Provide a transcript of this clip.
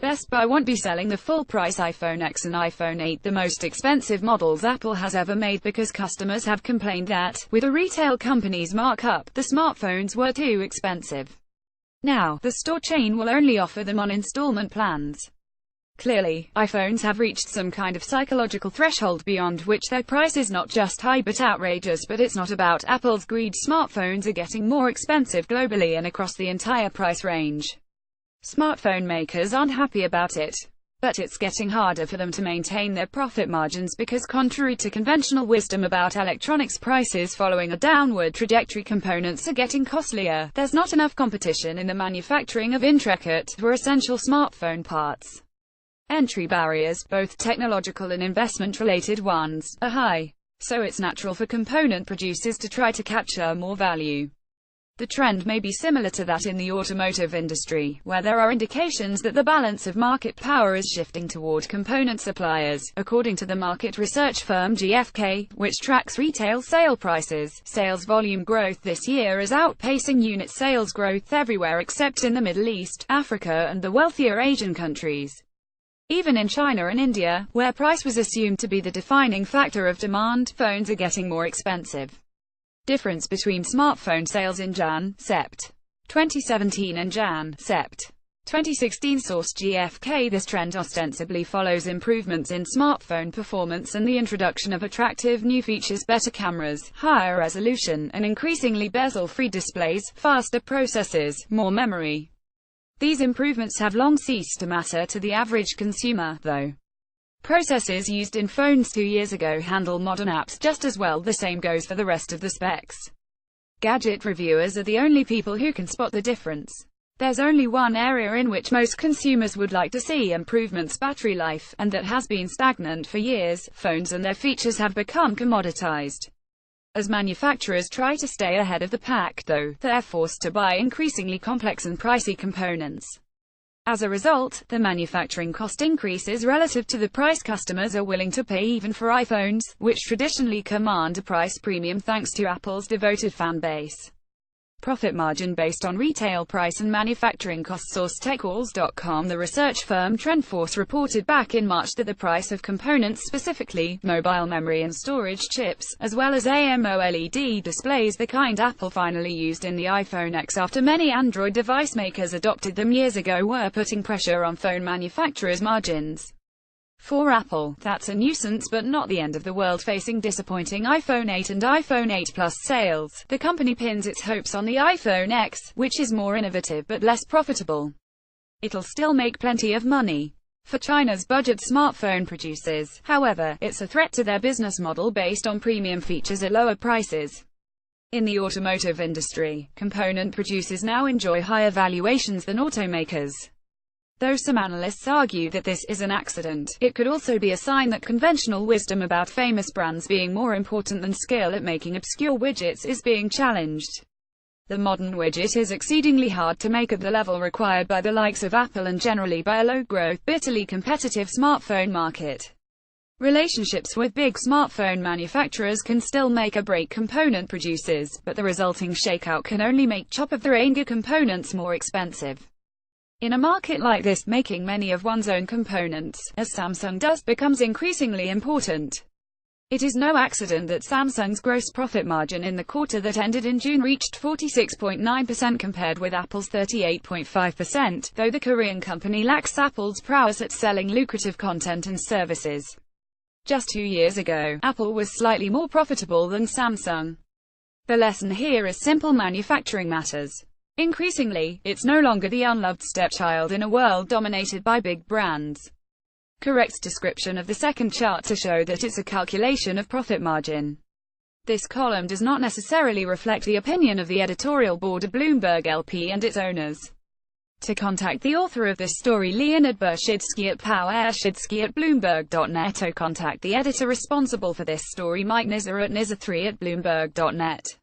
Best Buy won't be selling the full-price iPhone X and iPhone 8, the most expensive models Apple has ever made, because customers have complained that, with the retail company's markup, the smartphones were too expensive. Now, the store chain will only offer them on installment plans. Clearly, iPhones have reached some kind of psychological threshold beyond which their price is not just high but outrageous. But it's not about Apple's greed. Smartphones are getting more expensive globally and across the entire price range. Smartphone makers aren't happy about it. But it's getting harder for them to maintain their profit margins because, contrary to conventional wisdom about electronics prices following a downward trajectory, components are getting costlier. There's not enough competition in the manufacturing of intricate or essential smartphone parts. Entry barriers, both technological and investment-related ones, are high. So it's natural for component producers to try to capture more value. The trend may be similar to that in the automotive industry, where there are indications that the balance of market power is shifting toward component suppliers. According to the market research firm GfK, which tracks retail sale prices, sales volume growth this year is outpacing unit sales growth everywhere except in the Middle East, Africa and the wealthier Asian countries. Even in China and India, where price was assumed to be the defining factor of demand, phones are getting more expensive. Difference between smartphone sales in Jan-Sept 2017 and Jan-Sept 2016. Source: GfK. This trend ostensibly follows improvements in smartphone performance and the introduction of attractive new features: better cameras, higher resolution, and increasingly bezel-free displays, faster processors, more memory. These improvements have long ceased to matter to the average consumer, though. Processors used in phones 2 years ago handle modern apps just as well. The same goes for the rest of the specs. Gadget reviewers are the only people who can spot the difference. There's only one area in which most consumers would like to see improvements: battery life, and that has been stagnant for years. Phones and their features have become commoditized. As manufacturers try to stay ahead of the pack, though, they're forced to buy increasingly complex and pricey components. As a result, the manufacturing cost increases relative to the price customers are willing to pay, even for iPhones, which traditionally command a price premium thanks to Apple's devoted fan base. Profit margin based on retail price and manufacturing costs. Source: TechWalls.com. The research firm TrendForce reported back in March that the price of components, specifically mobile memory and storage chips, as well as AMOLED displays, the kind Apple finally used in the iPhone X after many Android device makers adopted them years ago, were putting pressure on phone manufacturers' margins. For Apple, that's a nuisance but not the end of the world. Facing disappointing iPhone 8 and iPhone 8 Plus sales, the company pins its hopes on the iPhone X, which is more innovative but less profitable. It'll still make plenty of money. For China's budget smartphone producers, however, it's a threat to their business model based on premium features at lower prices. In the automotive industry, component producers now enjoy higher valuations than automakers. Though some analysts argue that this is an accident, it could also be a sign that conventional wisdom about famous brands being more important than skill at making obscure widgets is being challenged. The modern widget is exceedingly hard to make at the level required by the likes of Apple and generally by a low-growth, bitterly competitive smartphone market. Relationships with big smartphone manufacturers can still make or break component producers, but the resulting shakeout can only make top-of-the-range components more expensive. In a market like this, making many of one's own components, as Samsung does, becomes increasingly important. It is no accident that Samsung's gross profit margin in the quarter that ended in June reached 46.9% compared with Apple's 38.5%, though the Korean company lacks Apple's prowess at selling lucrative content and services. Just 2 years ago, Apple was slightly more profitable than Samsung. The lesson here is simple: manufacturing matters. Increasingly, it's no longer the unloved stepchild in a world dominated by big brands. Correct description of the second chart to show that it's a calculation of profit margin. This column does not necessarily reflect the opinion of the editorial board of Bloomberg LP and its owners. To contact the author of this story, Leonid Bershidsky at Bloomberg.net, or contact the editor responsible for this story, Mike Nizza at Nizza3 at Bloomberg.net.